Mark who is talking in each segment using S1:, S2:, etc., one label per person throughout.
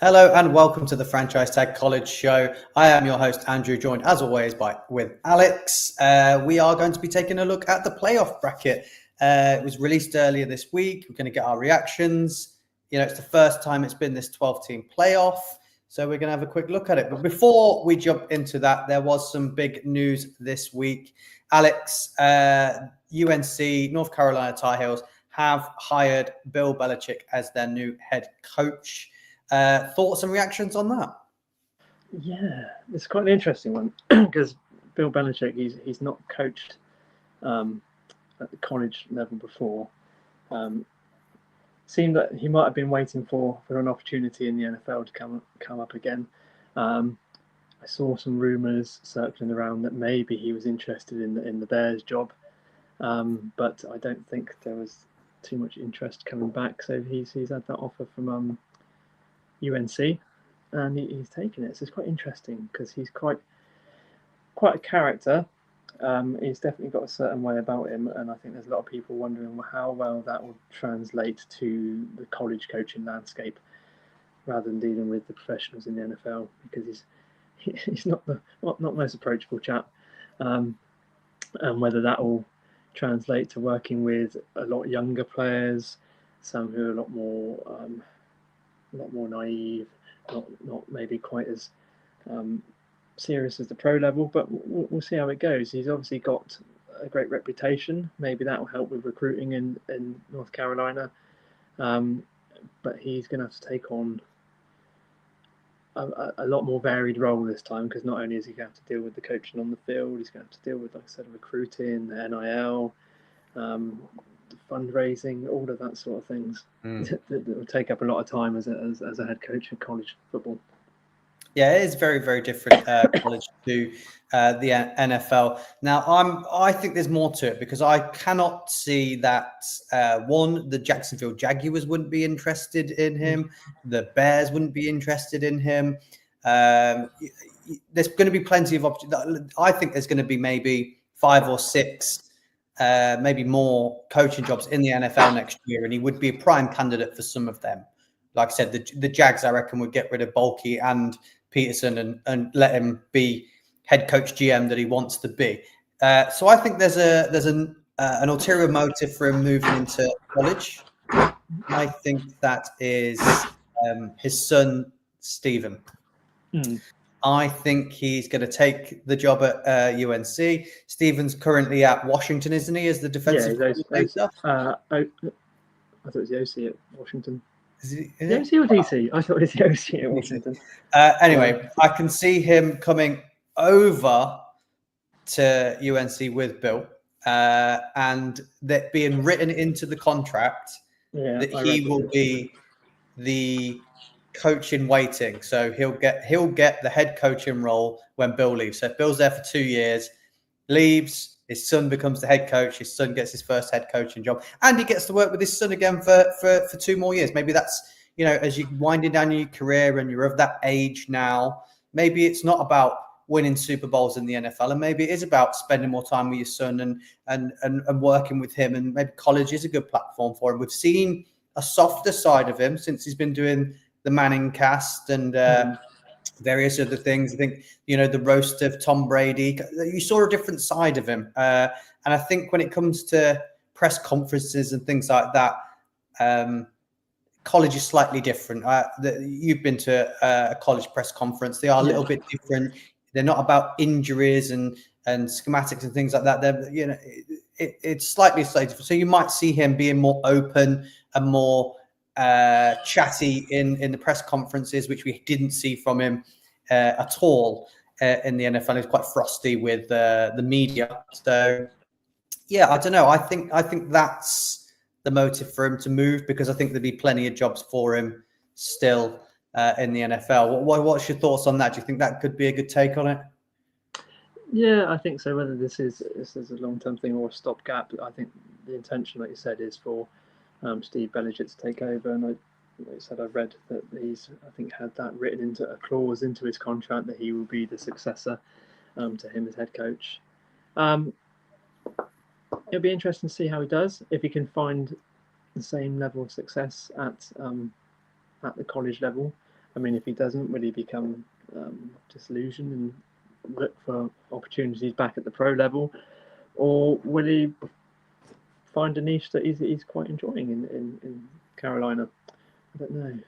S1: Hello and welcome to the Franchise Tag College Show. I am your host Andrew, joined as always with Alex. We are going to be taking a look at the playoff bracket. It was released earlier this week. We're going to get our reactions. It's the first time it's been this 12-team playoff, so we're going to have a quick look at it. But before we jump into that, there was some big news this week. Alex, UNC, North Carolina Tar Heels, have hired Bill Belichick as their new head coach. Thoughts and reactions on that?
S2: Yeah, it's quite an interesting one because Bill Belichick, he's not coached at the college level before. Seemed that he might have been waiting for an opportunity in the NFL to come up again. I saw some rumours circling around that maybe he was interested in the Bears job, but I don't think there was too much interest coming back. So he's had that offer from UNC, and he's taken it. So it's quite interesting because he's quite a character. He's definitely got a certain way about him, and I think there's a lot of people wondering how well that will translate to the college coaching landscape rather than dealing with the professionals in the NFL, because he's not the most approachable chap, and whether that will translate to working with a lot younger players, some who are a lot more naive, not maybe quite as serious as the pro level, but we'll see how it goes. He's obviously got a great reputation. Maybe that will help with recruiting in North Carolina, but he's going to have to take on a lot more varied role this time, because not only is he going to have to deal with the coaching on the field, he's going to have to deal with, like I said, recruiting, the NIL, fundraising, all of that sort of things. That will take up a lot of time as a head coach in college football.
S1: Yeah, it is very, very different college to the NFL. Now, I think there's more to it, because I cannot see that the Jacksonville Jaguars wouldn't be interested in him, the Bears wouldn't be interested in him. There's going to be plenty of opportunities. I think there's going to be maybe 5 or 6, maybe more coaching jobs in the NFL next year, and he would be a prime candidate for some of them. Like I said, the Jags, I reckon, would get rid of Bulky and Peterson and let him be head coach GM that he wants to be. So I think there's an ulterior motive for him moving into college. I think that is his son, Stephen. I think he's going to take the job at UNC. Stephen's currently at Washington, isn't he, as the defensive coordinator?
S2: I thought it was the OC at Washington.
S1: Is it
S2: OC or DC? I thought it was the OC at Washington.
S1: Anyway, I can see him coming over to UNC with Bill, and that being written into the contract that he will be the coach in waiting. So he'll get the head coaching role when Bill leaves. So if Bill's there for 2 years, leaves, his son becomes the head coach. His son gets his first head coaching job, and he gets to work with his son again for 2 more years. Maybe that's, as you're winding down your career and you're of that age now, maybe it's not about winning Super Bowls in the NFL, and maybe it is about spending more time with your son and working with him. And maybe college is a good platform for him. We've seen a softer side of him since he's been doing the Manning cast and various other things. I think, the roast of Tom Brady, you saw a different side of him. And I think when it comes to press conferences and things like that, college is slightly different. You've been to a college press conference. They are a little bit different. They're not about injuries and schematics and things like that. They're, it's slightly different. So you might see him being more open and more chatty in the press conferences, which we didn't see from him at all in the NFL. He's quite frosty with the media. So yeah, I don't know. I think that's the motive for him to move, because I think there'd be plenty of jobs for him still in the NFL. What's your thoughts on that? Do you think that could be a good take on it?
S2: Yeah, I think so. Whether this is a long-term thing or a stopgap, I think the intention, like you said, is for Steve Belichick to take over. And I read that he's, I think, had that written into a clause into his contract that he will be the successor to him as head coach. It'll be interesting to see how he does, if he can find the same level of success at the college level. I mean, if he doesn't, will he become disillusioned and look for opportunities back at the pro level, or will he find a niche that he's quite enjoying in Carolina? I don't know.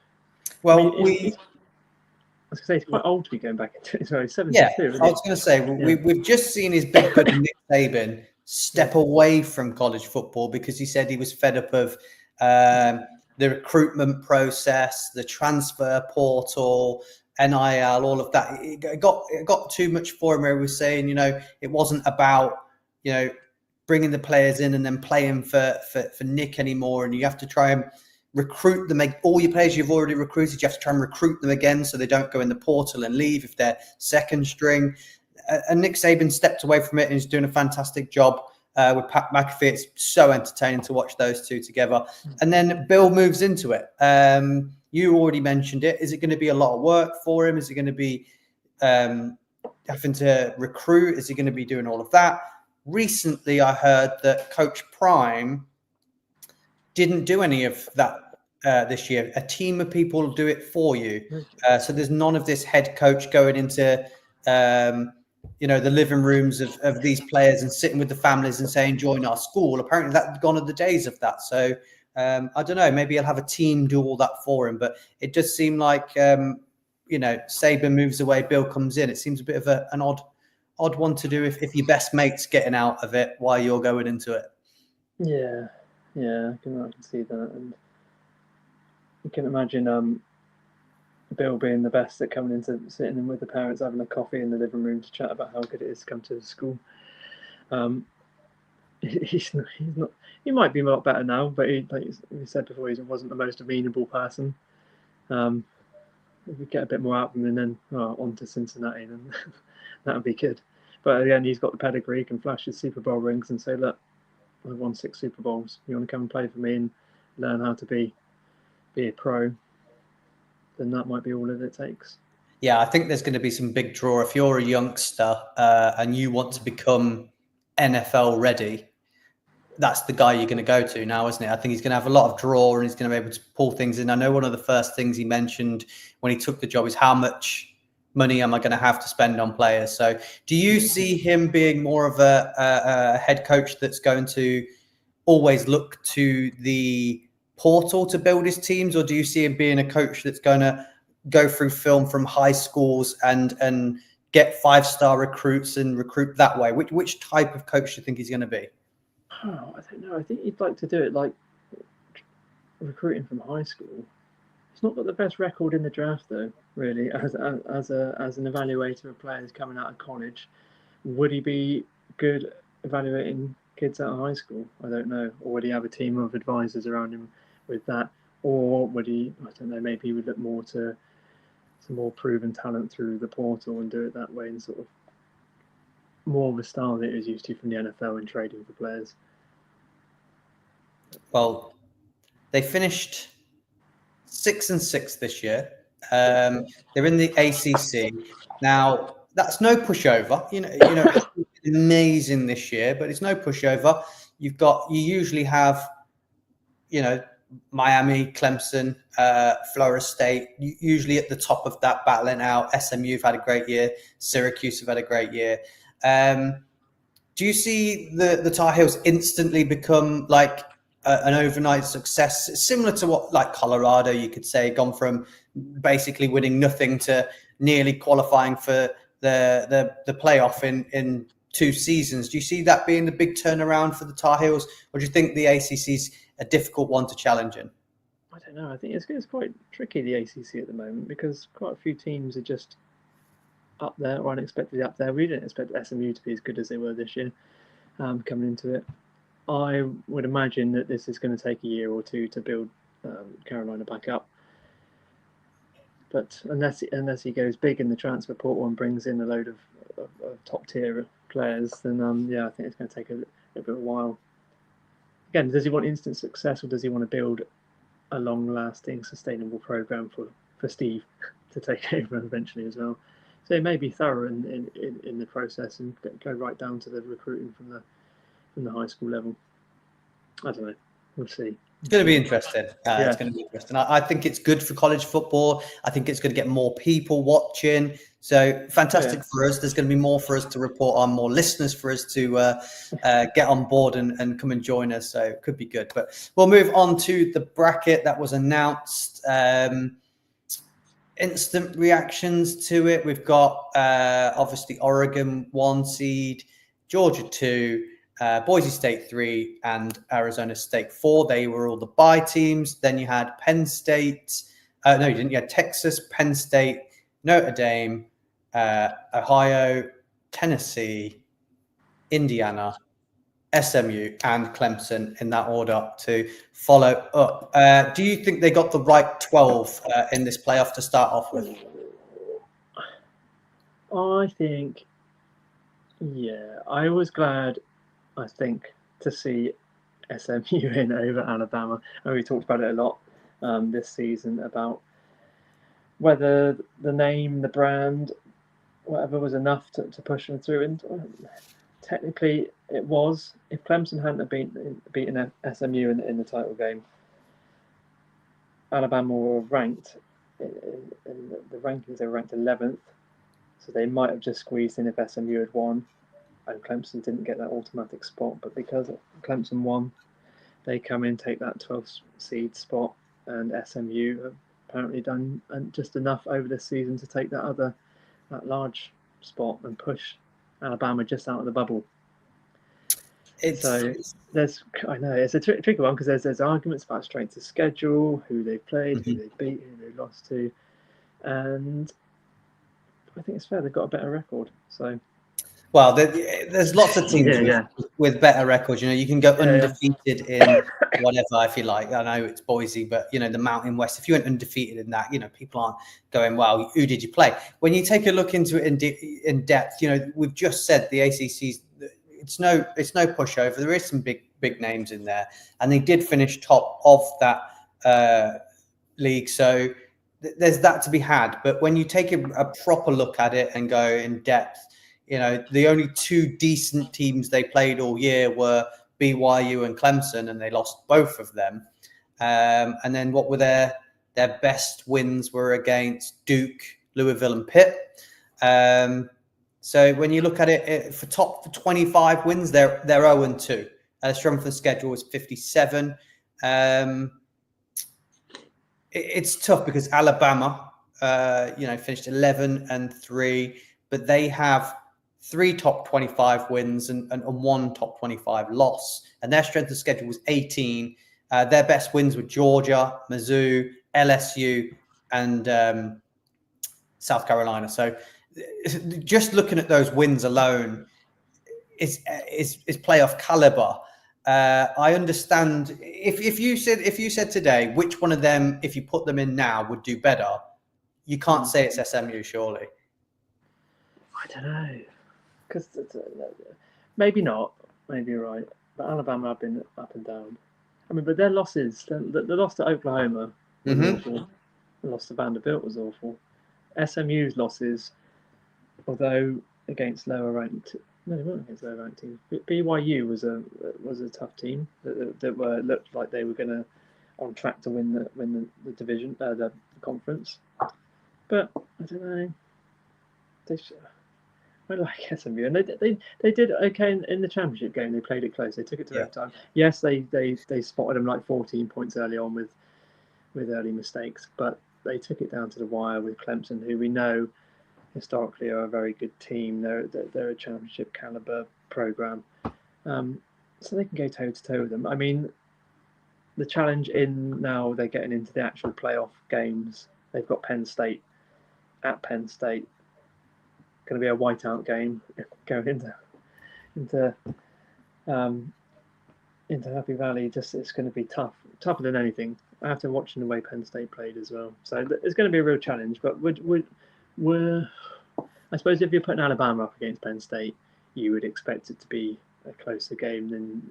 S1: Well,
S2: I mean, I was going to say, he's quite old to be going back into it. Sorry, 72.
S1: yeah, I was going to say, we've just seen his big buddy Nick Saban step away from college football because he said he was fed up of the recruitment process, the transfer portal, NIL, all of that. It got too much for him where he was saying, it wasn't about, bringing the players in and then playing for Nick anymore. And you have to try and recruit them. All your players you've already recruited, you have to try and recruit them again so they don't go in the portal and leave if they're second string. And Nick Saban stepped away from it and he's doing a fantastic job with Pat McAfee. It's so entertaining to watch those two together. And then Bill moves into it. You already mentioned it. Is it going to be a lot of work for him? Is it going to be having to recruit? Is he going to be doing all of that? Recently, I heard that Coach Prime didn't do any of that this year. A team of people do it for you. So there's none of this head coach going into the living rooms of these players and sitting with the families and saying, join our school. Apparently that's gone are the days of that. So I don't know, maybe he'll have a team do all that for him. But it does seem like, Saban moves away, Bill comes in. It seems a bit of an odd one to do if your best mate's getting out of it while you're going into it.
S2: Yeah, I can see that. And you can imagine Bill being the best at coming into sitting in with the parents, having a coffee in the living room to chat about how good it is to come to the school. He's not. He might be a lot better now, but like you said before, he wasn't the most amenable person. If we get a bit more out of him and then on to Cincinnati, then that would be good. But again, he's got the pedigree, he can flash his Super Bowl rings and say, look, I've won 6 Super Bowls. You want to come and play for me and learn how to be a pro, then that might be all that it takes.
S1: Yeah, I think there's going to be some big draw. If you're a youngster and you want to become NFL ready, that's the guy you're going to go to now, isn't it? I think he's going to have a lot of draw and he's going to be able to pull things in. I know one of the first things he mentioned when he took the job is how much money am I going to have to spend on players? So do you see him being more of a head coach that's going to always look to the portal to build his teams, or do you see him being a coach that's going to go through film from high schools and get 5-star recruits and recruit that way? Which type of coach do you think he's going to be?
S2: Oh, I don't know. I think he'd like to do it like recruiting from high school. He's not got the best record in the draft, though. Really, as an evaluator of players coming out of college, would he be good evaluating kids out of high school? I don't know. Or would he have a team of advisors around him with that? Or would he? I don't know. Maybe he would look more to some more proven talent through the portal and do it that way, and sort of more of a style that he was used to from the NFL in trading for players.
S1: Well, they finished 6-6 this year. They're in the ACC now. That's no pushover. Amazing this year, but it's no pushover. You usually have, Miami, Clemson, Florida State, usually at the top of that battling out. SMU have had a great year. Syracuse have had a great year. Do you see the Tar Heels instantly become like an overnight success, similar to what like Colorado, you could say, gone from basically winning nothing to nearly qualifying for the playoff in 2 seasons? Do you see that being the big turnaround for the Tar Heels, or do you think the ACC's a difficult one to challenge in?
S2: I don't know. I think it's quite tricky, the ACC at the moment, because quite a few teams are just up there or unexpectedly up there. We didn't expect SMU to be as good as they were this year coming into it. I would imagine that this is going to take a year or 2 to build Carolina back up. But unless he goes big in the transfer portal and brings in a load of top tier players, then I think it's going to take a bit of a while. Again, does he want instant success, or does he want to build a long-lasting, sustainable program for Steve to take over eventually as well? So it may be thorough in the process and go right down to the recruiting from the high school level. I don't know. We'll see.
S1: It's going to be interesting. It's going to be interesting. I think it's good for college football. I think it's going to get more people watching. So fantastic for us. There's going to be more for us to report on, more listeners for us to get on board and come and join us. So it could be good. But we'll move on to the bracket that was announced. Instant reactions to it. We've got obviously Oregon 1 seed, Georgia 2, Boise State 3, and Arizona State 4. They were all the bye teams. Then you had Penn State. No, you didn't. You had Texas, Penn State, Notre Dame, Ohio, Tennessee, Indiana, SMU, and Clemson in that order to follow up. Do you think they got the right 12 in this playoff to start off with?
S2: I think, I was glad, I think, to see SMU in over Alabama. And we talked about it a lot this season about whether the name, the brand, whatever was enough to push them through. And technically, it was. If Clemson hadn't beaten SMU in the title game, Alabama were ranked in the rankings. They were ranked 11th, so they might have just squeezed in if SMU had won, and Clemson didn't get that automatic spot. But because Clemson won, they come in, take that 12th seed spot, and SMU have apparently done just enough over this season to take that large spot and push Alabama just out of the bubble. I know it's a tricky one because there's arguments about strength of schedule, who they played, who they beat, who they lost to, and I think it's fair they've got a better record. So,
S1: well, there's lots of teams with better records. You know, you can go undefeated in whatever if you like. I know it's Boise, but you know the Mountain West. If you went undefeated in that, you know people aren't going, well, who did you play? When you take a look into it in depth, you know we've just said the ACC's. It's no pushover. There is some big names in there, and they did finish top of that league. So there's that to be had. But when you take a proper look at it and go in depth, you know the only two decent teams they played all year were BYU and Clemson, and they lost both of them. And then what were their best wins were against Duke, Louisville, and Pitt. So when you look at it for 25 wins, they're 0-2. Strength of schedule is 57. It's tough because Alabama, finished 11-3, but they have 3 top 25 wins and 1 top 25 loss, and their strength of schedule was 18. Their best wins were Georgia, Mizzou, LSU, and South Carolina. So just looking at those wins alone is playoff caliber. I understand if you said today which one of them, if you put them in now, would do better, you can't say it's SMU, surely.
S2: I don't know, because maybe not, maybe you're right, but Alabama have been up and down. I mean, but their losses, the loss to Oklahoma was awful. The loss to Vanderbilt was awful. SMU's losses, although against lower ranked, no, they weren't against lower ranked teams. BYU was a tough team that looked like they were going to on track to win the division, the conference. But I don't know. I like SMU, and they did okay in the championship game. They played it close. They took it to overtime. Yes, they spotted them like 14 points early on with early mistakes, but they took it down to the wire with Clemson, who we know historically are a very good team. They're a championship caliber program, so they can go toe to toe with them. I mean, the challenge now they're getting into the actual playoff games. They've got Penn State at Penn State. Going to be a whiteout game going into Happy Valley. It's going to be tougher than anything. After watching the way Penn State played as well, so it's going to be a real challenge. But I suppose if you're putting Alabama up against Penn State, you would expect it to be a closer game than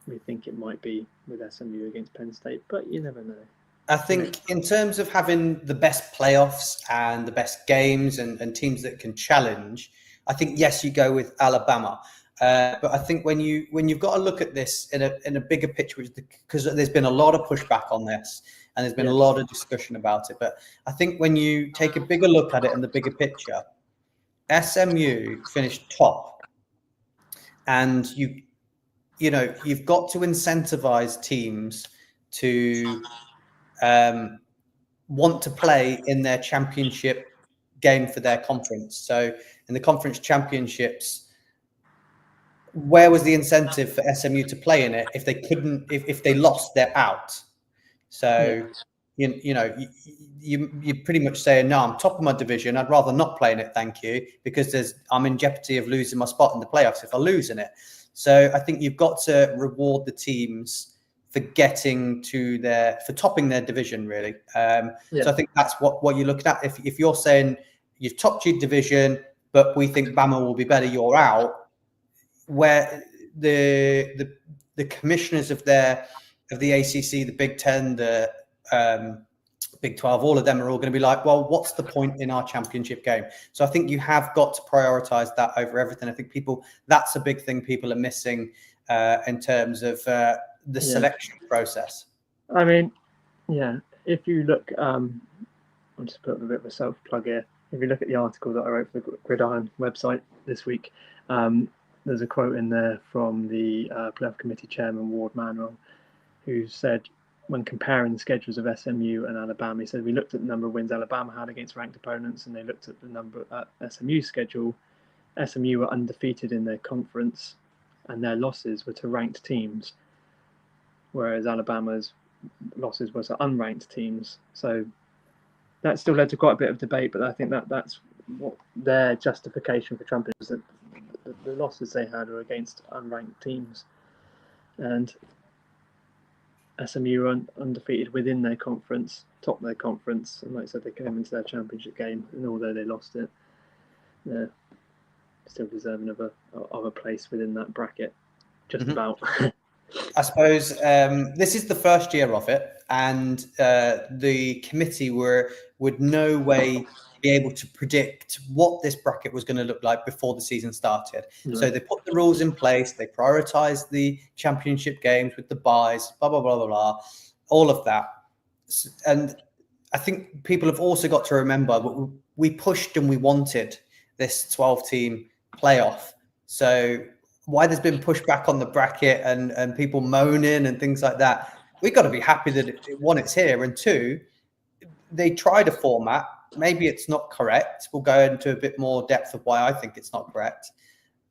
S2: we think it might be with SMU against Penn State. But you never know.
S1: I think in terms of having the best playoffs and the best games and teams that can challenge, I think, yes, you go with Alabama. But I think when you've got to look at this in a bigger picture, because there's been a lot of pushback on this and there's been a lot of discussion about it. But I think when you take a bigger look at it in the bigger picture, SMU finished top, and you've got to incentivize teams to want to play in their championship game for their conference. So in the conference championships, where was the incentive for SMU to play in it if they couldn't, if they lost, they're out? So you pretty much saying, no, I'm top of my division, I'd rather not play in it, thank you, because I'm in jeopardy of losing my spot in the playoffs if I lose in it. So I think you've got to reward the teams for for topping their division, really. So I think that's what you're looking at. If you're saying you've topped your division, but we think Bama will be better, you're out. Where the commissioners of the ACC, the Big Ten, the Big 12, all of them are all going to be like, well, what's the point in our championship game? So I think you have got to prioritize that over everything. I think that's a big thing people are missing in terms of the selection process.
S2: I mean, if you look, I'll just put a bit of a self-plug here. If you look at the article that I wrote for the Gridiron website this week, there's a quote in there from the playoff committee chairman, Ward Manuel, who said, when comparing the schedules of SMU and Alabama, he said, we looked at the number of wins Alabama had against ranked opponents, and they looked at the number at SMU's schedule. SMU were undefeated in their conference, and their losses were to ranked teams, whereas Alabama's losses were to unranked teams. So that still led to quite a bit of debate, but I think that's what their justification for Trump is, that the losses they had were against unranked teams, and SMU were undefeated within their conference, top their conference, and like I said, they came into their championship game, and although they lost it, they're still deserving of a place within that bracket, just about.
S1: I suppose this is the first year of it, and the committee would no way be able to predict what this bracket was going to look like before the season started. No. So they put the rules in place, they prioritized the championship games with the buys, blah, blah, blah, blah, blah, all of that. And I think people have also got to remember we pushed and we wanted this 12-team playoff. So why there's been pushback on the bracket and people moaning and things like that, we've got to be happy that one, it's here, and two, they tried a format. Maybe it's not correct. We'll go into a bit more depth of why I think it's not correct.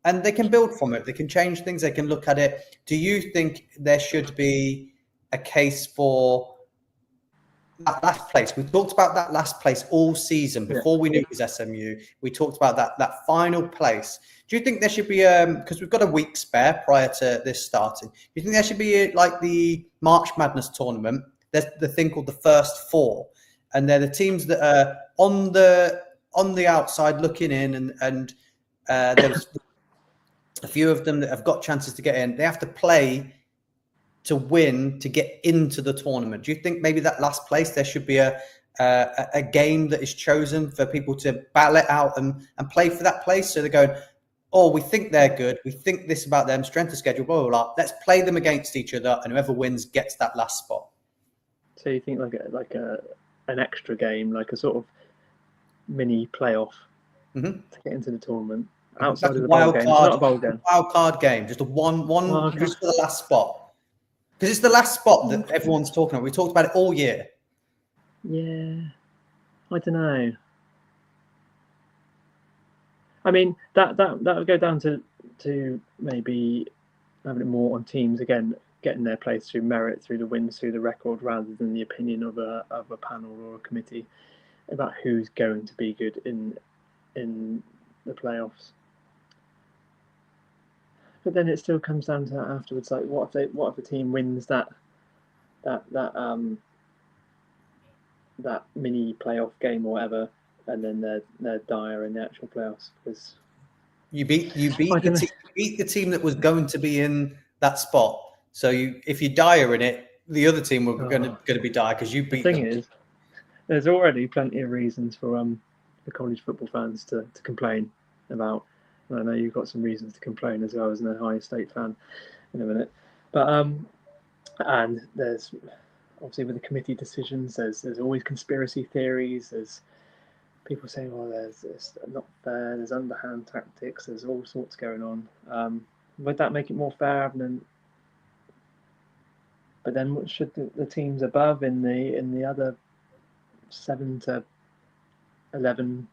S1: And they can build from it. They can change things. They can look at it. Do you think there should be a case for that last place? We talked about that last place all season before we knew it was SMU. We talked about that final place. Do you think there should be, because we've got a week spare prior to this starting, do you think there should be like the March Madness tournament? There's the thing called the first four, and they're the teams that are on the outside looking in, and there's a few of them that have got chances to get in. They have to play to win to get into the tournament. Do you think maybe that last place there should be a game that is chosen for people to battle it out and play for that place? So they're going, oh, we think they're good, we think this about them, strength of schedule, blah, blah, blah. Let's play them against each other, and whoever wins gets that last spot. So
S2: you think like an extra game, like a sort of mini playoff to get into the tournament outside of the bowl game. It's not a bowl game.
S1: Wild card game, just a one just for the last spot. Because it's the last spot that everyone's talking about. We talked about it all year.
S2: Yeah, I don't know. I mean, that would go down to maybe having it more on teams again, getting their place through merit, through the wins, through the record, rather than the opinion of a panel or a committee about who's going to be good in the playoffs. But then it still comes down to that afterwards. Like, what if the team wins that mini playoff game or whatever, and then they're dire in the actual playoffs because
S1: you beat the team that was going to be in that spot. So if you dire in it, the other team were going to be dire because you beat them.
S2: The thing is, there's already plenty of reasons for college football fans to complain about I know you've got some reasons to complain as well as an Ohio State fan in a minute. But and there's obviously with the committee decisions, there's always conspiracy theories. There's people saying, well, it's not fair. There's underhand tactics. There's all sorts going on. Would that make it more fair? But then, what should the teams above in the other 7 to 11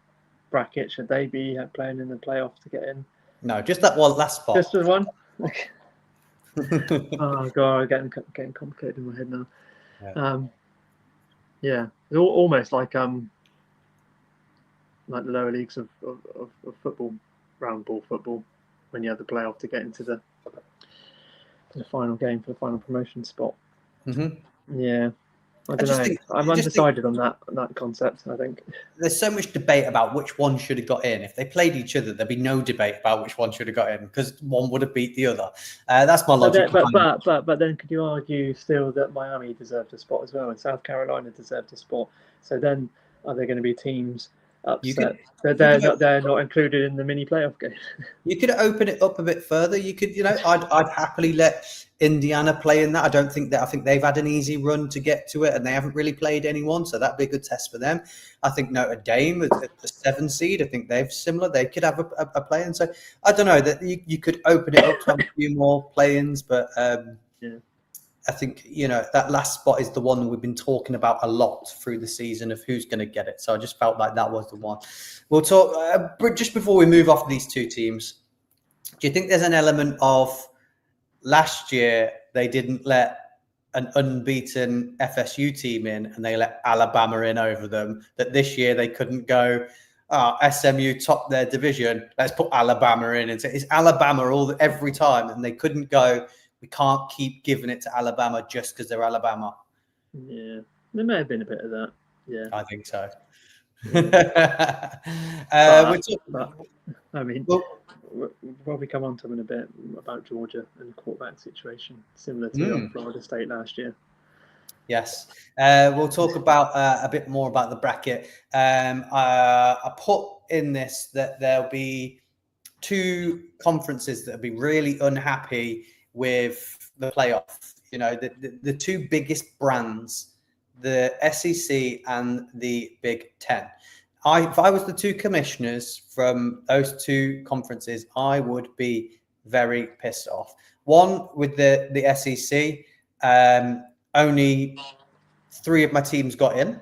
S2: bracket, should they be playing in the playoff to get in?
S1: No, just that one last spot.
S2: Just the one. Oh god, getting complicated in my head now. Yeah, it's almost like the lower leagues of football, round ball football, when you have the playoff to get into the final game for the final promotion spot.
S1: Mm-hmm.
S2: Yeah, I don't know. I'm undecided on that concept. I think
S1: there's so much debate about which one should have got in. If they played each other, there'd be no debate about which one should have got in because one would have beat the other. That's my logic.
S2: But then could you argue still that Miami deserved a spot as well, and South Carolina deserved a spot? So then, are there going to be teams upset that they're not included in the mini playoff game?
S1: You could open it up a bit further. You could, I'd happily let Indiana play in that. I think they've had an easy run to get to it, and they haven't really played anyone, so that'd be a good test for them. I think Notre Dame at the 7 seed. I think they've similar. They could have a play in. So I don't know that you could open it up to have a few more play-ins, but I think that last spot is the one that we've been talking about a lot through the season of who's going to get it. So I just felt like that was the one. We'll talk just before we move off these two teams. Do you think there's an element of last year they didn't let an unbeaten FSU team in and they let Alabama in over them, that this year they couldn't go, SMU topped their division, let's put Alabama in, and say it's Alabama every time, and they couldn't go, we can't keep giving it to Alabama just because they're Alabama.
S2: Yeah, there may have been a bit of that. Yeah,
S1: I think so.
S2: We'll probably come on to in a bit about Georgia and the quarterback situation, similar to Florida State last year.
S1: Yes. We'll talk about a bit more about the bracket. I put in this that there'll be 2 conferences that'll be really unhappy with the playoff. The 2 biggest brands, the SEC and the Big Ten. If I was the 2 commissioners from those 2 conferences, I would be very pissed off. One, with the SEC, only 3 of my teams got in.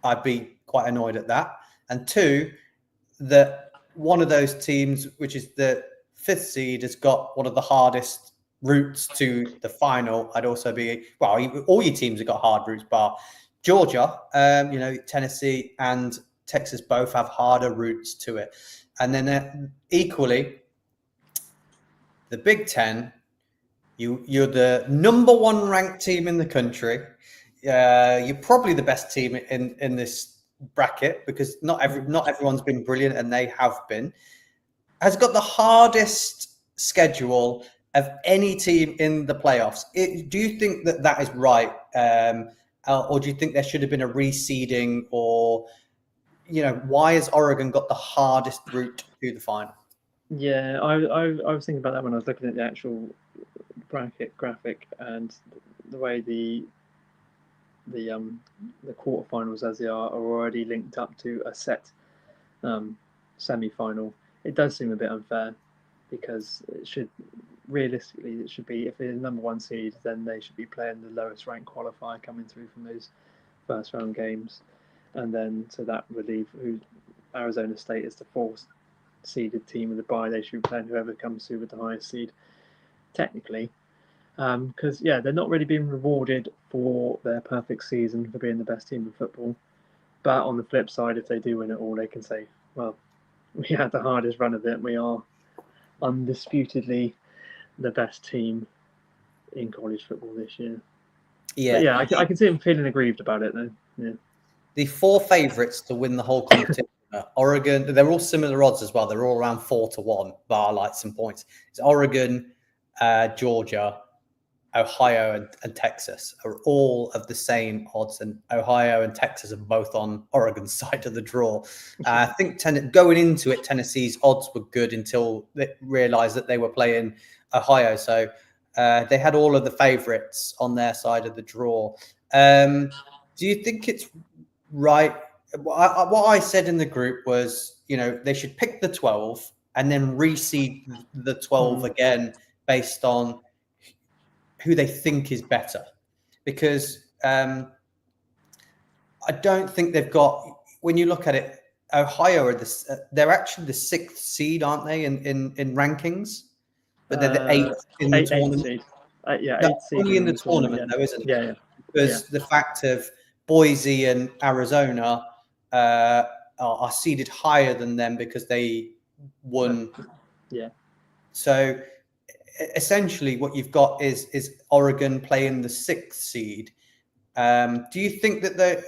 S1: I'd be quite annoyed at that. And 2, that one of those teams, which is the 5th seed, has got one of the hardest routes to the final. I'd also be, all your teams have got hard routes, bar Georgia, Tennessee and Texas both have harder routes to it. And then equally, the Big Ten, you're the number 1 ranked team in the country. You're probably the best team in this bracket because not everyone's been brilliant, and they have been. Has got the hardest schedule of any team in the playoffs. Do you think that is right? Or do you think there should have been a reseeding, or why has Oregon got the hardest route to the final?
S2: Yeah, I was thinking about that when I was looking at the actual bracket graphic, and the way the quarterfinals as they are already linked up to a set semi-final. It does seem a bit unfair because it should be, if they're the number 1 seed, then they should be playing the lowest ranked qualifier coming through from those first round games. And then to that relief, who Arizona State is the 4th seeded team with the bye, they should be playing whoever comes through with the highest seed, technically. Because, they're not really being rewarded for their perfect season for being the best team in football. But on the flip side, if they do win it all, they can say, well, we had the hardest run of it. We are undisputedly the best team in college football this year. Yeah, I can see them feeling aggrieved about it, though. Yeah.
S1: The 4 favourites to win the whole competition, Oregon, they're all similar odds as well. They're all around 4-1, bar like some points. It's Oregon, Georgia, Ohio and Texas are all of the same odds, and Ohio and Texas are both on Oregon's side of the draw. I think going into it, Tennessee's odds were good until they realized that they were playing Ohio. So they had all of the favorites on their side of the draw. Do you think it's right? What I said in the group was, they should pick the 12 and then reseed the 12 again based on who they think is better, because I don't think they've got. When you look at it, Ohio they're actually the 6th seed, aren't they, in rankings? But they're the 8th in the tournament.
S2: Seed.
S1: Only in the tournament, though, isn't it?
S2: Yeah.
S1: Because the fact of Boise and Arizona are seeded higher than them because they won.
S2: Yeah.
S1: So essentially what you've got is Oregon playing the 6th seed. Do you think that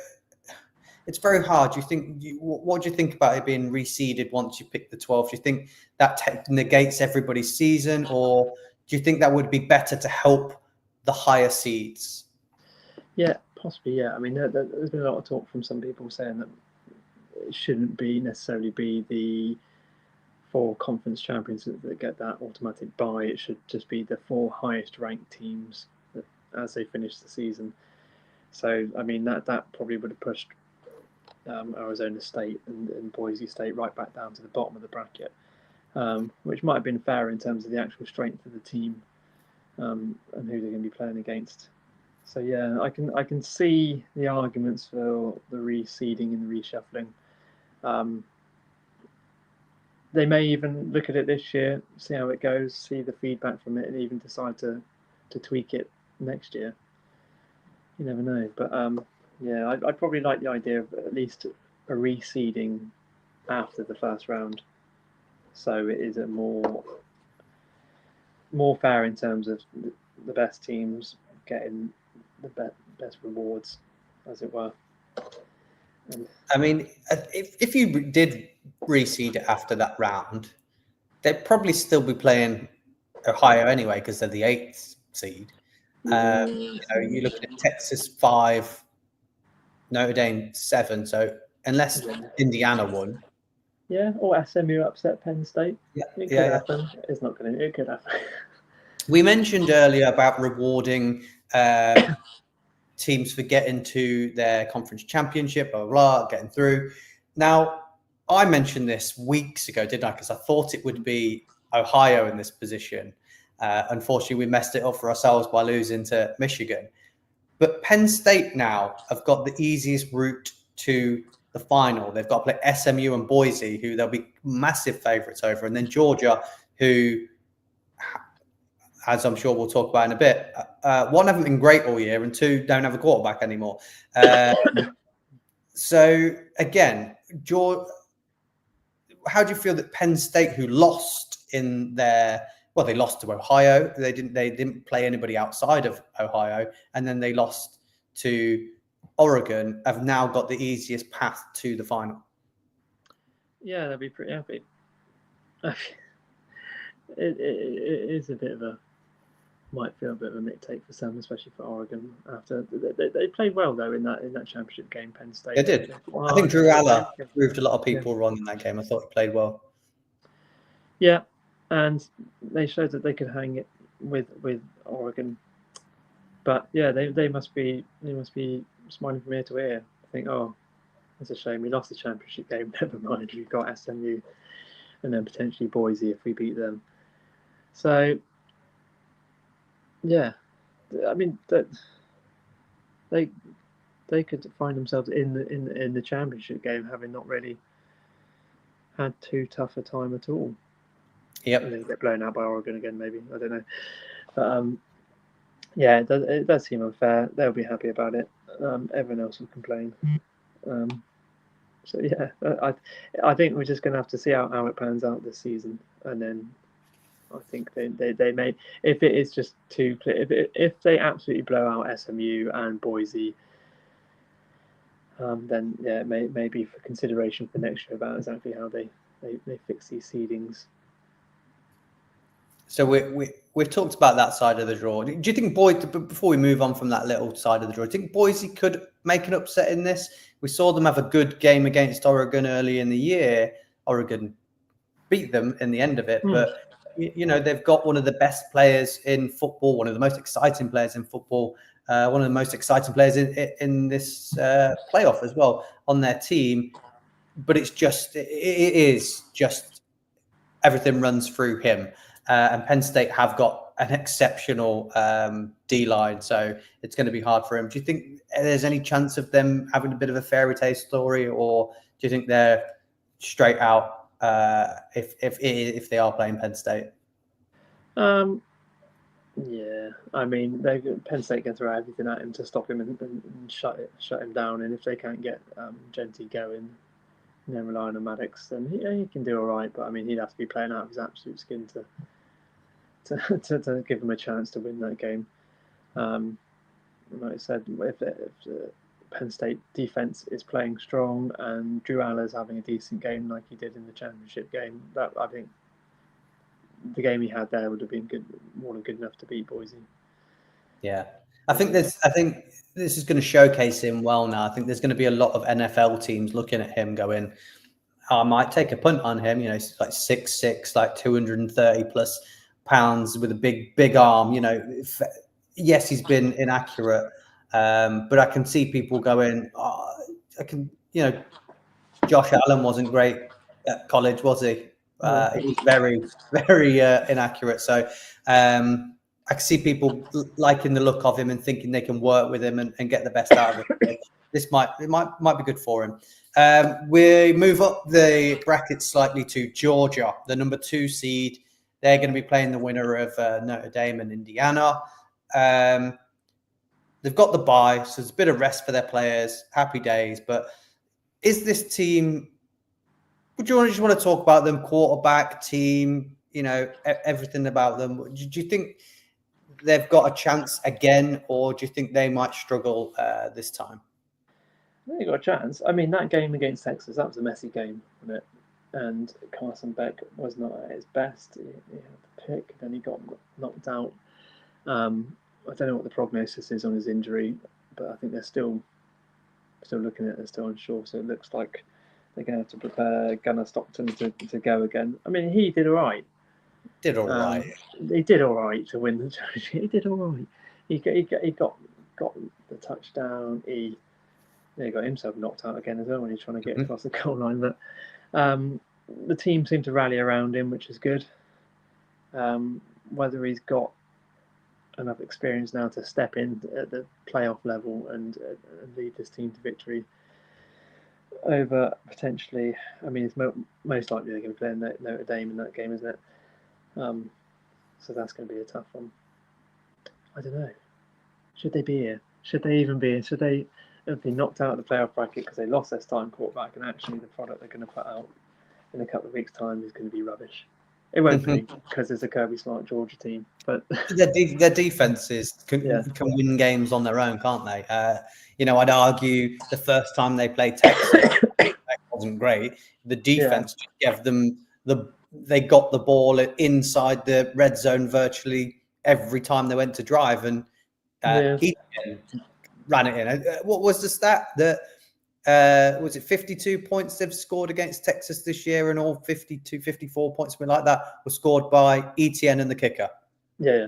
S1: it's very hard? Do you think what do you think about it being reseeded once you pick the 12? Do you think that negates everybody's season, or do you think that would be better to help the higher seeds?
S2: Yeah, possibly. Yeah, I mean, there's been a lot of talk from some people saying that it shouldn't necessarily be the 4 conference champions that get that automatic bye. It should just be the 4 highest ranked teams as they finish the season. So, I mean, that probably would have pushed Arizona State and Boise State right back down to the bottom of the bracket, which might have been fair in terms of the actual strength of the team and who they're going to be playing against. So yeah, I can see the arguments for the reseeding and the reshuffling. They may even look at it this year, see how it goes, see the feedback from it, and even decide to tweak it next year. You never know. But yeah, I'd probably like the idea of at least a reseeding after the first round, so it is a more fair in terms of the best teams getting the best rewards, as it were.
S1: I mean, if you did reseed it after that round, they'd probably still be playing Ohio anyway because they're the 8th seed. You're looking at Texas 5, Notre Dame 7. So unless Indiana won,
S2: or SMU upset Penn State, it could happen. It's not going to. It could happen.
S1: We mentioned earlier about rewarding teams for getting to their conference championship, blah, blah, blah, getting through. Now, I mentioned this weeks ago, didn't I? Because I thought it would be Ohio in this position. Unfortunately, we messed it up for ourselves by losing to Michigan. But Penn State now have got the easiest route to the final. They've got to play SMU and Boise, who they'll be massive favourites over. And then Georgia, who, as I'm sure we'll talk about in a bit, one, haven't been great all year, and 2, don't have a quarterback anymore. So again, how do you feel that Penn State, who lost in they lost to Ohio. They didn't play anybody outside of Ohio, and then they lost to Oregon, have now got the easiest path to the final?
S2: Yeah, they'll be pretty happy. It is a bit of might feel a bit of a mistake for some, especially for Oregon. After they played well though in that championship game, Penn State.
S1: They did. I think Drew Aller proved a lot of people wrong in that game. I thought he played well.
S2: Yeah, and they showed that they could hang it with Oregon. But yeah, they must be smiling from ear to ear. I think, oh, it's a shame we lost the championship game. Never mind, we've got SMU and then potentially Boise if we beat them. So yeah, I mean that they could find themselves in the championship game having not really had too tough a time at all.
S1: Yep.
S2: And then get blown out by Oregon again, maybe. I don't know. But yeah, it does seem unfair. They'll be happy about it. Everyone else will complain. So yeah, I think we're just going to have to see how it pans out this season, and then I think they may, if it is just too clear, if they absolutely blow out SMU and Boise, then yeah, it may be for consideration for next year about exactly how they fix these seedings.
S1: So we've talked about that side of the draw. Do you think Boise, before we move on from that little side of the draw, do you think Boise could make an upset in this? We saw them have a good game against Oregon early in the year. Oregon beat them in the end of it, but they've got one of the best players in football, one of the most exciting players in football, one of the most exciting players in this playoff as well on their team. But it is just everything runs through him. And Penn State have got an exceptional D-line, so it's going to be hard for him. Do you think there's any chance of them having a bit of a fairy tale story, or do you think they're straight out if they are playing Penn State?
S2: Yeah, I mean, Penn State can throw everything at him to stop him and shut him down. And if they can't get Genty going, and then relying on Maddox, then he can do all right. But I mean, he'd have to be playing out of his absolute skin to give him a chance to win that game. Like I said, if the Penn State defense is playing strong and Drew Aller's having a decent game like he did in the championship game, that I think the game he had there would have been more than good enough to beat Boise.
S1: Yeah, I think this is going to showcase him well now. I think there's going to be a lot of NFL teams looking at him going, I might take a punt on him. He's like 6'6", like 230 plus pounds with a big arm. Yes, he's been inaccurate, but I can see people going, Josh Allen wasn't great at college, was he? He was very, very inaccurate. So I can see people liking the look of him and thinking they can work with him and get the best out of him. This might be good for him. We move up the bracket slightly to Georgia, the number 2 seed. They're going to be playing the winner of Notre Dame and Indiana. They've got the bye, so there's a bit of rest for their players. Happy days. But is this team? Would you just want to talk about them? Quarterback, team, everything about them. Do you think they've got a chance again, or do you think they might struggle this time?
S2: They got a chance. I mean, that game against Texas, that was a messy game, wasn't it? And Carson Beck was not at his best. He had the pick, then he got knocked out. I don't know what the prognosis is on his injury, but I think they're still looking at it. They're still unsure. So it looks like they're going to have to prepare Gunnar Stockton to go again. I mean, he did all right.
S1: He did all right
S2: to win the championship. He did all right. He got the touchdown. He got himself knocked out again as well when he's trying to get across the goal line. But the team seemed to rally around him, which is good. Whether he's got enough experience now to step in at the playoff level and lead this team to victory over potentially, I mean, it's most likely they're going to play Notre Dame in that game, isn't it? So that's going to be a tough one. I don't know. Should they be here? Should they even be here? Should they have been knocked out of the playoff bracket because they lost their starting quarterback, and actually the product they're going to put out in a couple of weeks' time is going to be rubbish? It won't be because it's a Kirby Smart Georgia team, but
S1: their defenses can win games on their own, can't they? I'd argue the first time they played Texas wasn't great. The defense just gave them they got the ball inside the red zone virtually every time they went to drive, and Etienne ran it in. What was the stat that? Was it 52 points they've scored against Texas this year, and all 52, 54 points, something like that, were scored by Etienne and the kicker?
S2: Yeah.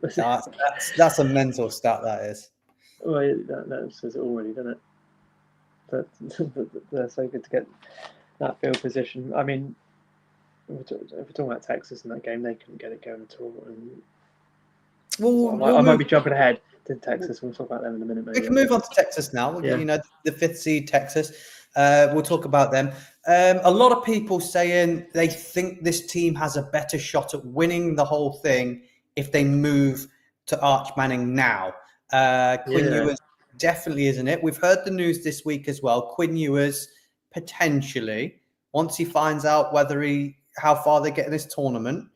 S1: That's a mental stat, that is.
S2: Well, that says it already, doesn't it? But they're so good to get that field position. I mean, if we're talking about Texas in that game, they couldn't get it going at all. And I might be jumping ahead to Texas. We'll talk about them in a minute. Maybe.
S1: We can move on to Texas now. The 5th seed Texas. We'll talk about them. A lot of people saying they think this team has a better shot at winning the whole thing if they move to Arch Manning now. Quinn Ewers definitely isn't it. We've heard the news this week as well. Quinn Ewers potentially, once he finds out how far they get in this tournament,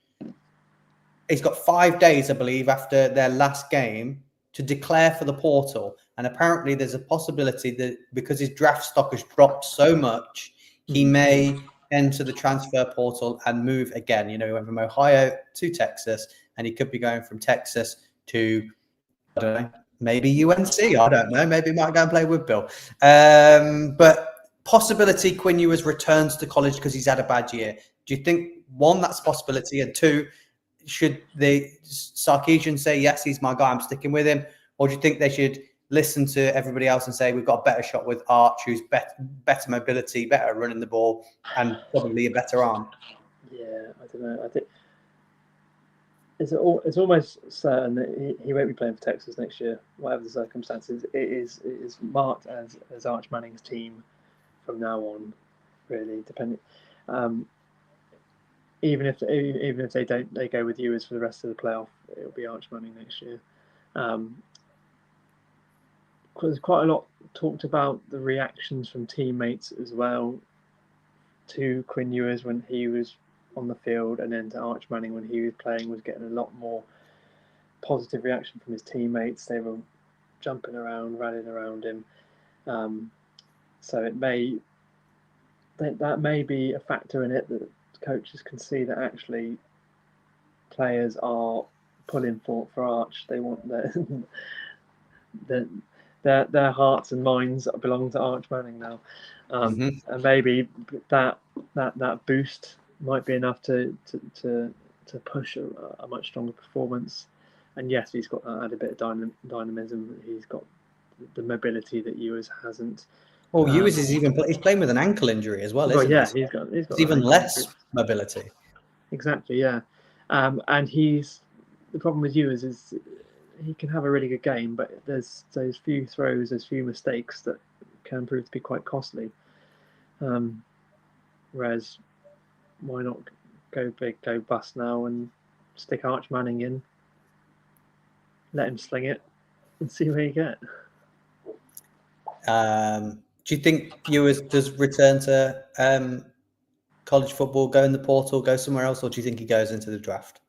S1: he's got 5 days, I believe, after their last game to declare for the portal. And apparently there's a possibility that because his draft stock has dropped so much, he may enter the transfer portal and move again. You know, he went from Ohio to Texas, and he could be going from Texas to, I don't know, maybe UNC. I don't know. Maybe he might go and play with Bill. But possibility Quinn Ewers returns to college because he's had a bad year. Do you think, one, that's a possibility, and two, should the Sarkisian say, yes, he's my guy, I'm sticking with him? Or do you think they should listen to everybody else and say, we've got a better shot with Arch, who's better mobility, better running the ball, and probably a better arm?
S2: Yeah, I don't know. I think it's almost certain that he won't be playing for Texas next year, whatever the circumstances. It is marked as Arch Manning's team from now on, really, depending. Even if they go with Ewers for the rest of the playoff, it'll be Arch Manning next year. There's quite a lot talked about the reactions from teammates as well to Quinn Ewers when he was on the field, and then to Arch Manning when he was playing, was getting a lot more positive reaction from his teammates. They were jumping around, rallying around him. So that may be a factor in it, that coaches can see that actually players are pulling for Arch. They want their hearts and minds belong to Arch Manning now, and maybe that boost might be enough to push a much stronger performance. And yes, he's got that added bit of dynamism. He's got the mobility that Ewers hasn't.
S1: Well, Ewers is he's playing with an ankle injury as well, isn't
S2: he?
S1: He's
S2: got
S1: even less mobility.
S2: Exactly, yeah. And the problem with Ewers is he can have a really good game, but there's those few throws, those few mistakes that can prove to be quite costly. Whereas, why not go big, go bust now, and stick Arch Manning in, let him sling it, and see where you get.
S1: Do you think Ewers does return to college football, go in the portal, go somewhere else, or do you think he goes into the draft?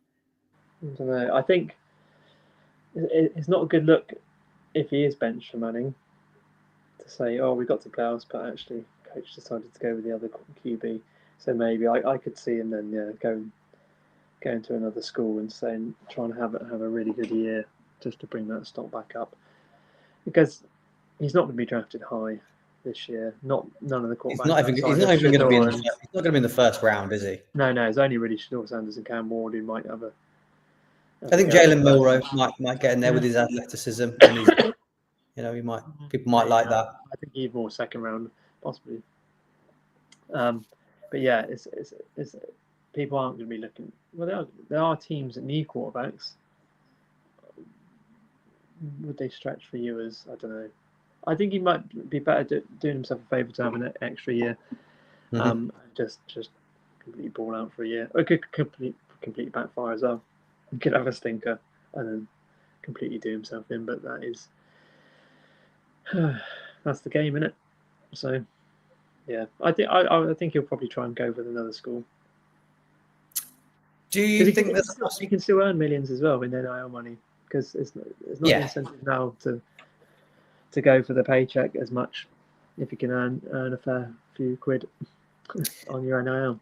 S2: I don't know. I think it's not a good look if he is benched for Manning to say, "Oh, we got to playoffs, but actually, coach decided to go with the other QB." So maybe I could see him then, going to another school and trying to have a really good year just to bring that stock back up, because he's not going to be drafted high this year. None of the quarterbacks.
S1: He's not even going to be in the first round, is he?
S2: No. It's only really Shador Sanders and Cam Ward who might have a.
S1: I think Jalen Milroe might get in there with his athleticism, and his, people might like that.
S2: I think he's more second round, possibly. But yeah, it's people aren't going to be looking. Well, there are teams that need quarterbacks. Would they stretch for Ewers? I don't know. I think he might be better doing himself a favour to have an extra year. Just completely ball out for a year. It could completely backfire as well. He could have a stinker and then completely do himself in. But that's the game, isn't it? So yeah, I think he'll probably try and go with another school.
S1: Do you think
S2: he can still earn millions as well in NIL money, because it's not an incentive now to go for the paycheck as much if you can earn a fair few quid on your NIL.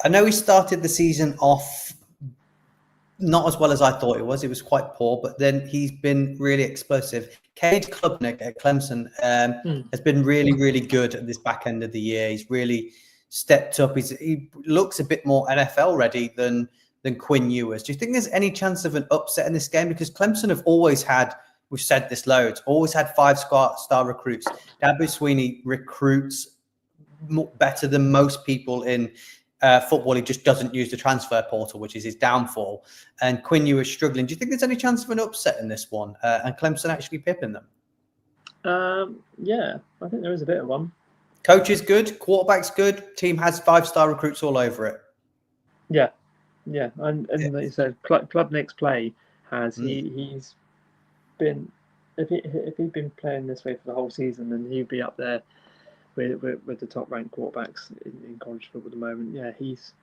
S1: I know he started the season off not as well as I thought it was. It was quite poor, but then he's been really explosive. Cade Klubnik at Clemson has been really, really good at this back end of the year. He's really stepped up. He looks a bit more NFL ready than Quinn Ewers. Do you think there's any chance of an upset in this game? Because Clemson have always had, we've said this loads, always had 5-star recruits. Dabo Swinney recruits better than most people in football. He just doesn't use the transfer portal, which is his downfall. And Quinn Ewers struggling. Do you think there's any chance of an upset in this one and Clemson actually pipping them?
S2: Yeah, I think there is a bit of one.
S1: Coach is good, quarterback's good, team has 5-star recruits all over it.
S2: Yeah, and like you said, Klubnik's play has he's been, if he'd been playing this way for the whole season, then he'd be up there with the top ranked quarterbacks in college football at the moment. Yeah, he's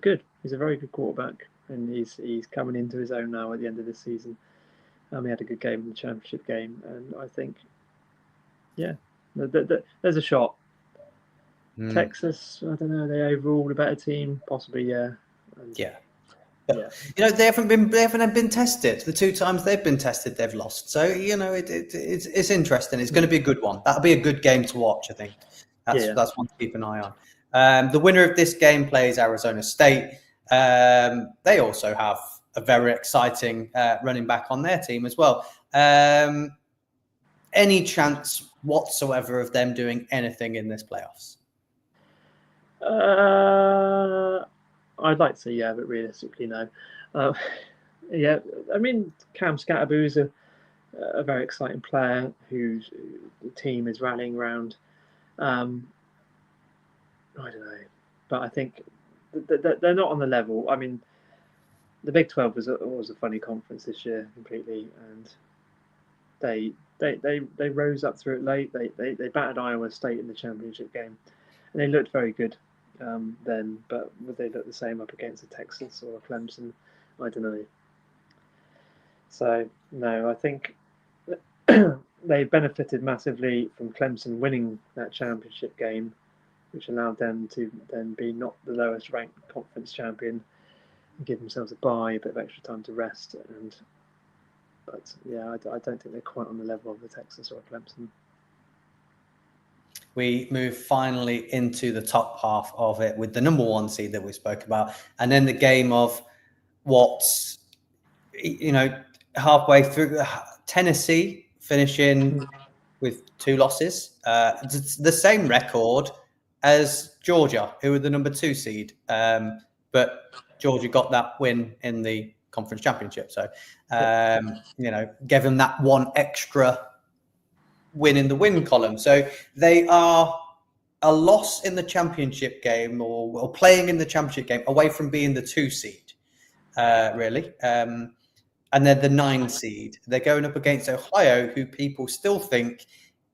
S2: good. He's a very good quarterback, and he's coming into his own now at the end of this season. He had a good game in the championship game, and I think, there's a shot. Texas, I don't know. They overall a better team, possibly. Yeah.
S1: Yeah. They haven't been tested. The 2 times they've been tested, they've lost. So it's interesting. It's going to be a good one. That'll be a good game to watch. I think that's one to keep an eye on. The winner of this game plays Arizona State. They also have a very exciting running back on their team as well. Any chance whatsoever of them doing anything in this playoffs?
S2: I'd like to say yeah, but realistically, no. Yeah, I mean, Cam Scatterboo is a very exciting player whose the team is rallying around. I don't know, but I think they're not on the level. I mean, the Big 12 was a funny conference this year completely, and they rose up through it late. They battered Iowa State in the championship game, and they looked very good then. But would they look the same up against a Texas or a Clemson? I don't know. So no, I think they benefited massively from Clemson winning that championship game, which allowed them to then be not the lowest ranked conference champion and give themselves a bye, a bit of extra time to rest. But yeah, I don't think they're quite on the level of the Texas or Clemson.
S1: We move finally into the top half of it with the number 1 seed that we spoke about, and then the game of what's halfway through. Tennessee finishing with 2 losses. It's the same record as Georgia, who were the number 2 seed. But Georgia got that win in the conference championship. So, gave them that 1 extra win in the win column. So they are a loss in the championship game or playing in the championship game away from being the 2 seed, really. And they're the 9 seed. They're going up against Ohio, who people still think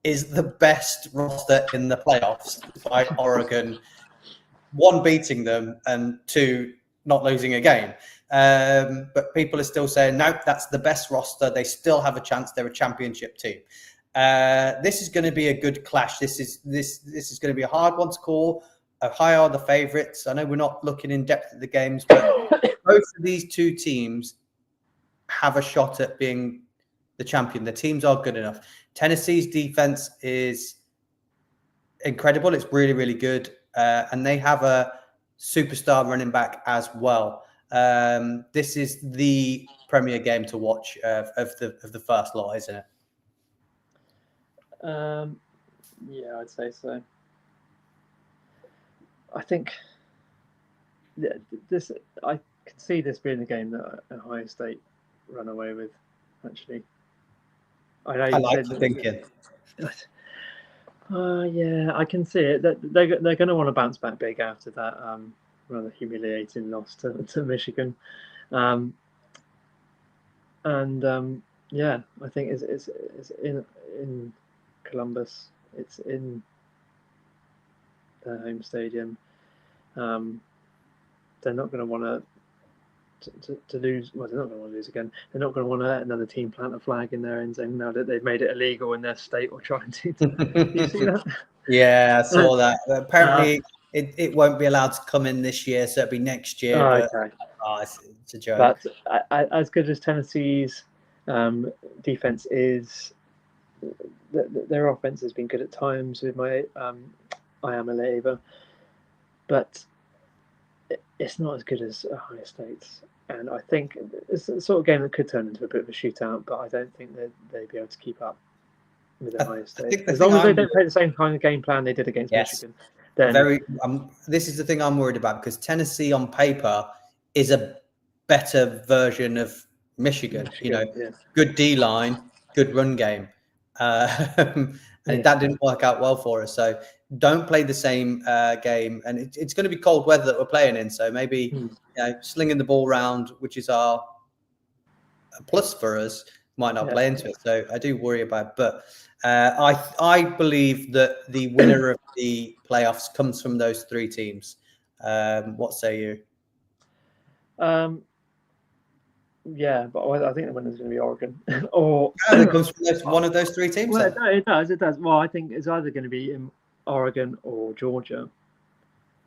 S1: is the best roster in the playoffs, despite Oregon, 1, beating them, and 2, not losing a game. But people are still saying, no, that's the best roster. They still have a chance. They're a championship team. This is going to be a good clash. This is going to be a hard one to call. Ohio are the favorites. I know we're not looking in depth at the games, but both of these 2 teams have a shot at being the champion. The teams are good enough. Tennessee's defense is incredible. It's really, really good. And they have a superstar running back as well. This is the premier game to watch of the first lot, isn't it?
S2: Yeah, I'd say so. I think I can see this being a game that Ohio State run away with. Actually, I
S1: like the thinking.
S2: Yeah, I can see it. They're going to want to bounce back big after that rather humiliating loss to Michigan, yeah, I think it's in Columbus. It's in their home stadium. They're not going to want to lose. Well, they're not going to want to lose again. They're not going to want to let another team plant a flag in their end zone now that they've made it illegal in their state or trying to. Do you see that?
S1: Yeah, I saw that. Apparently, it won't be allowed to come in this year, so it'll be next year.
S2: Okay.
S1: It's a joke.
S2: But as good as Tennessee's defense is, their offense has been good at times with my Iamaleava, but it's not as good as Ohio State's. And I think it's the sort of game that could turn into a bit of a shootout, but I don't think they'd be able to keep up with Ohio State. As long as they don't play the same kind of game plan they did against Michigan. Then
S1: this is the thing I'm worried about, because Tennessee on paper is a better version of Michigan. Good D-line, good run game. And that didn't work out well for us. So don't play the same game. And it's going to be cold weather that we're playing in. So maybe slinging the ball around, which is our plus for us, might not play into it. So I do worry about it. But I believe that the winner of the playoffs comes from those 3 teams. What say you?
S2: Yeah, but I think the winner's going to be Oregon. Or
S1: it comes from one of those 3 teams.
S2: Well, no, it does. Well, I think it's either going to be Oregon or Georgia.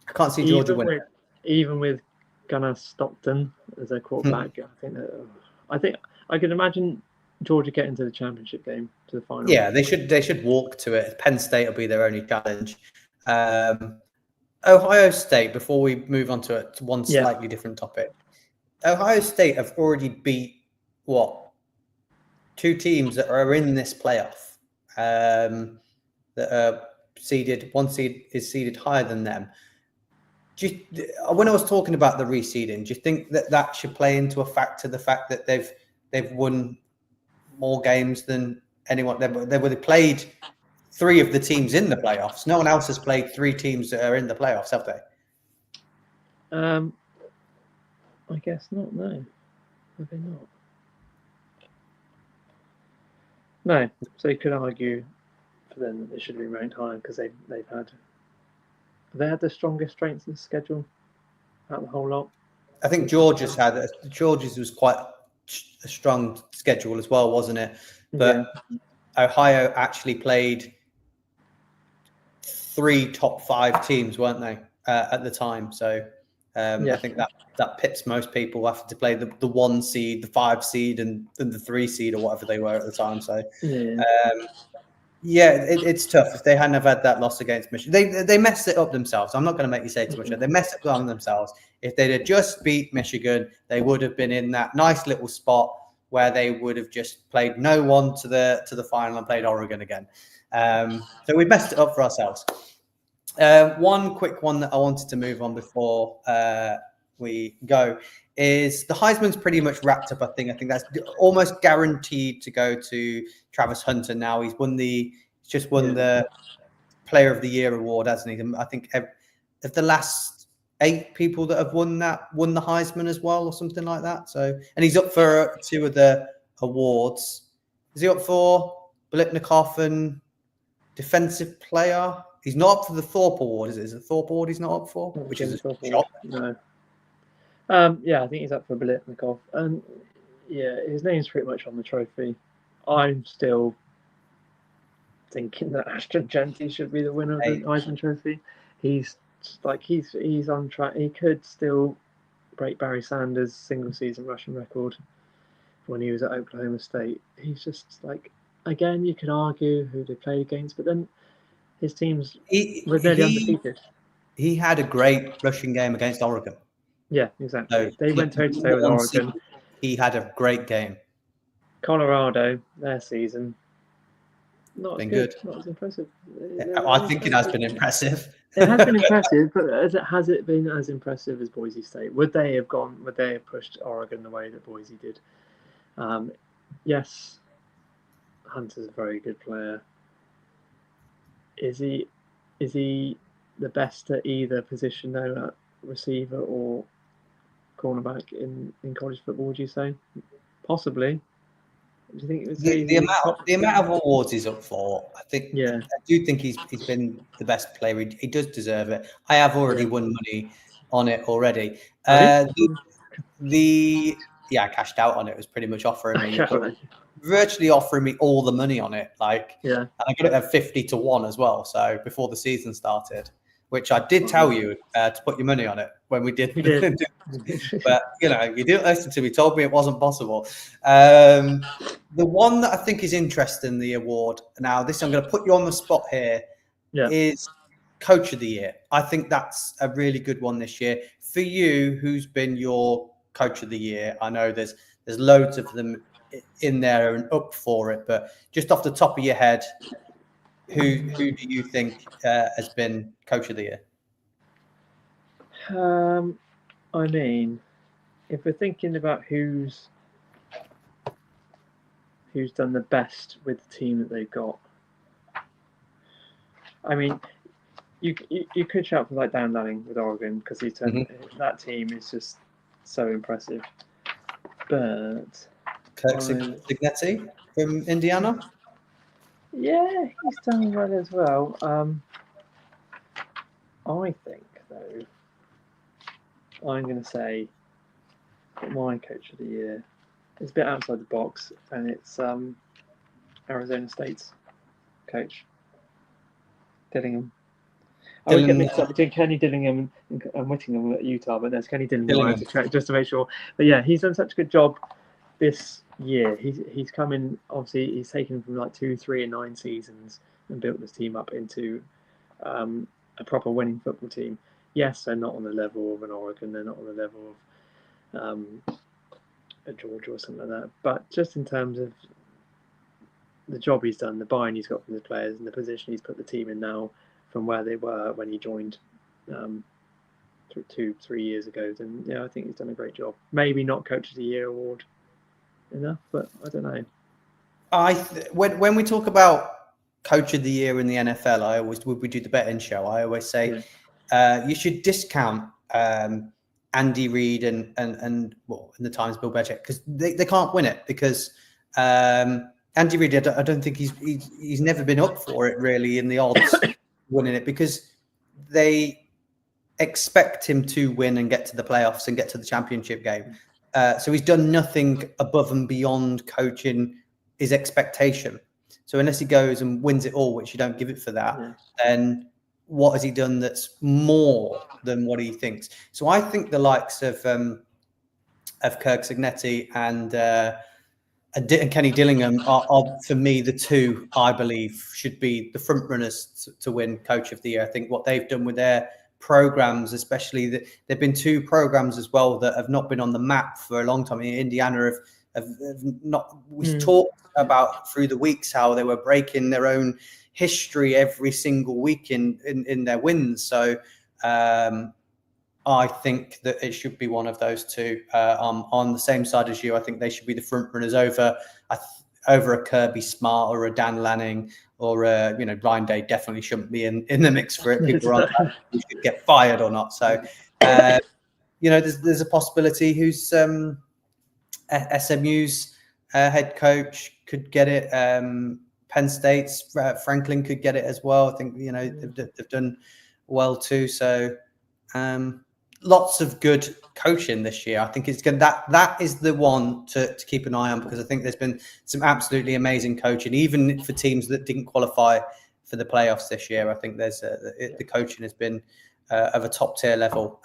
S1: I can't see Georgia winning.
S2: Even with Gunnar Stockton as their quarterback, I think I could imagine Georgia getting to the championship game, to the final.
S1: Yeah, they should walk to it. Penn State will be their only challenge. Ohio State, before we move on to one slightly different topic, Ohio State have already beat two teams that are in this playoff that are seeded. One seed is seeded higher than them. When I was talking about the reseeding, do you think that should play into a factor? The fact that they've won more games than anyone. They've played 3 of the teams in the playoffs. No one else has played 3 teams that are in the playoffs, have they?
S2: I guess not. No, have they not? No. So you could argue for them that they should be ranked higher because they've had the strongest strengths of the schedule out of the whole lot.
S1: I think Georgia's was quite a strong schedule as well, wasn't it? But Ohio actually played 3 top 5 teams, weren't they, at the time? So I think that pits most people after to play the 1 seed, the 5 seed, and the 3 seed or whatever they were at the time. So it's tough. If they hadn't have had that loss against Michigan, they messed it up themselves. I'm not going to make you say too much. They messed it up themselves. If they'd have just beat Michigan, they would have been in that nice little spot where they would have just played no one to the final and played Oregon again. So we messed it up for ourselves. One quick one that I wanted to move on before we go is the Heisman's pretty much wrapped up. I think that's almost guaranteed to go to Travis Hunter now. He's just won the Player of the Year award, hasn't he? I think of the last 8 people that have won the Heisman as well, or something like that. So, and he's up for 2 of the awards. Is he up for Biletnikoff and Defensive Player? He's not up for the Thorpe Award, is it? Is it the Thorpe Award he's not up for? Which is a shock.
S2: No. I think he's up for Biletnikoff. And his name's pretty much on the trophy. I'm still thinking that Ashton Jeanty should be the winner of the Heisman Trophy. He's on track. He could still break Barry Sanders' single season rushing record when he was at Oklahoma State. He's just again, you could argue who they played against, but then his teams were nearly undefeated.
S1: He had a great rushing game against Oregon.
S2: Yeah, exactly. So they went toe-to-toe with Oregon.
S1: He had a great game.
S2: Colorado, their season, not
S1: been
S2: good. Not as impressive.
S1: I think it has been impressive.
S2: It has been impressive, but has it been as impressive as Boise State? Would they have pushed Oregon the way that Boise did? Yes, Hunter's a very good player. Is he the best at either position though, at receiver or cornerback in college football? Would you say? Possibly. Do you think it was
S1: the amount of awards he's up for? I think. Yeah, I do think he's been the best player. He does deserve it. I have already won money on it already. I cashed out on it. It was pretty much offering me virtually offering me all the money on it. And I got it at 50 to 1 as well. So before the season started, which I did tell you to put your money on it when we did. But you didn't listen to me. Told me it wasn't possible. The one that I think is interesting, the award. Now, this I'm going to put you on the spot here. Is Coach of the Year. I think that's a really good one this year for you. Who's been your Coach of the Year? I know there's loads of them in there and up for it, but just off the top of your head, who do you think has been Coach of the Year?
S2: I mean, if we're thinking about who's done the best with the team that they've got, I mean, you could shout for Dan Lanning with Oregon because he's turned that team is just so impressive. But
S1: Kirk Cignetti from Indiana.
S2: Yeah, he's done well as well. I think, though, I'm going to say that my Coach of the Year is a bit outside the box, and it's Arizona State's coach, Dillingham. I would get mixed up between Kenny Dillingham and Whittingham at Utah, but there's Kenny Dillingham to check just to make sure. But yeah, he's done such a good job this year. He's come in, obviously he's taken from like 2, 3, and 9 seasons and built this team up into a proper winning football team. Yes, they're not on the level of an Oregon, they're not on the level of a Georgia or something like that. But just in terms of the job he's done, the buy-in he's got from the players, and the position he's put the team in now from where they were when he joined 2, 3 years ago, then yeah, I think he's done a great job. Maybe not Coach of the Year award enough, but I don't know.
S1: When we talk about Coach of the Year in the NFL, when we do the betting show, I always say you should discount Andy Reid and in the Times Bill Belichick, because they can't win it, because Andy Reid, I don't think he's never been up for it really in the odds winning it, because they expect him to win and get to the playoffs and get to the championship game. So he's done nothing above and beyond coaching his expectation. So unless he goes and wins it all, which you don't give it for that, then what has he done that's more than what he thinks? So I think the likes of Kirk Signetti and Kenny Dillingham are, for me, the two I believe should be the front runners to win Coach of the Year. I think what they've done with their programs, especially there've been 2 programs as well that have not been on the map for a long time. Indiana have not. We've talked about through the weeks how they were breaking their own history every single week in their wins. So I think that it should be one of those 2. On the same side as you, I think they should be the front runners over a Kirby Smart or a Dan Lanning or Ryan Day. Definitely shouldn't be in the mix for it. People are on who should get fired or not. So there's a possibility who's SMU's head coach could get it. Penn State's Franklin could get it as well. I think they've done well too. So lots of good coaching this year. I think it's good. That is the one to keep an eye on, because I think there's been some absolutely amazing coaching, even for teams that didn't qualify for the playoffs this year. I think there's the coaching has been of a top tier level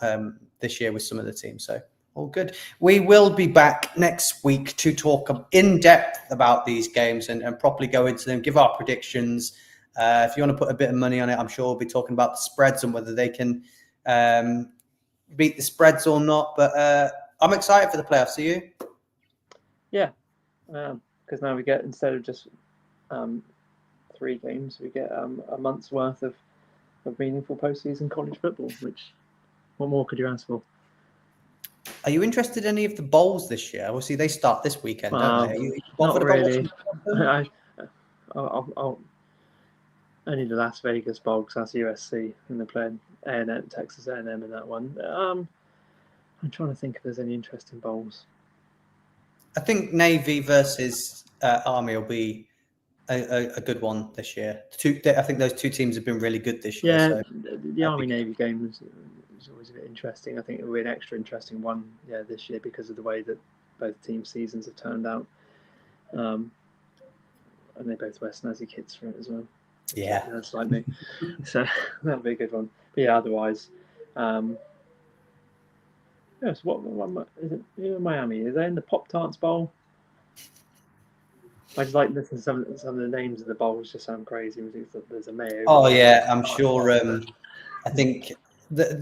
S1: this year with some of the teams. So all good. We will be back next week to talk in depth about these games and properly go into them, give our predictions. If you want to put a bit of money on it, I'm sure we'll be talking about the spreads and whether they can beat the spreads or not. But I'm excited for the playoffs. Are you?
S2: Yeah, because now we get, instead of just 3 games, we get a month's worth of meaningful postseason college football. Which, what more could you ask for? Are
S1: you interested in any of the bowls this year? Obviously, they start this weekend, don't they?
S2: Not really. I'll only the Las Vegas Bowl, because that's USC, and they're playing A&M, Texas A&M in that one. I'm trying to think if there's any interesting bowls.
S1: I think Navy versus Army will be a good one this year. I think those 2 teams have been really good this year.
S2: Yeah, so the Army-Navy game is always a bit interesting. I think it will be an extra interesting one this year because of the way that both team seasons have turned out. And they both wear snazzy kits for it as well.
S1: Yeah,
S2: that's like me. So that'll be a good one. But yeah, otherwise, yes. What is it? Miami, is they in the Pop-Tarts Bowl? I just like listening to some of the names of the bowls. Just sound crazy. There's a mayo.
S1: Oh yeah, I'm sure. I think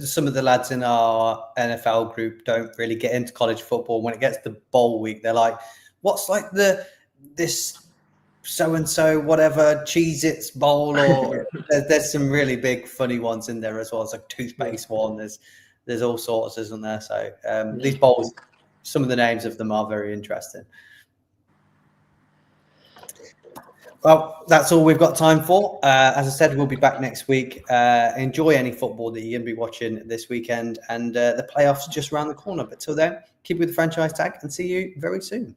S1: some of the lads in our NFL group don't really get into college football. When it gets to bowl week, they're like, "What's like this so-and-so whatever Cheez-Its bowl?" Or there's some really big funny ones in there as well. It's like toothpaste one. There's all sorts, isn't there? So these bowls, some of the names of them are very interesting. Well, that's all we've got time for. As I said, we'll be back next week. Enjoy any football that you're going to be watching this weekend, and the playoffs just around the corner. But till then, keep with the franchise tag and see you very soon.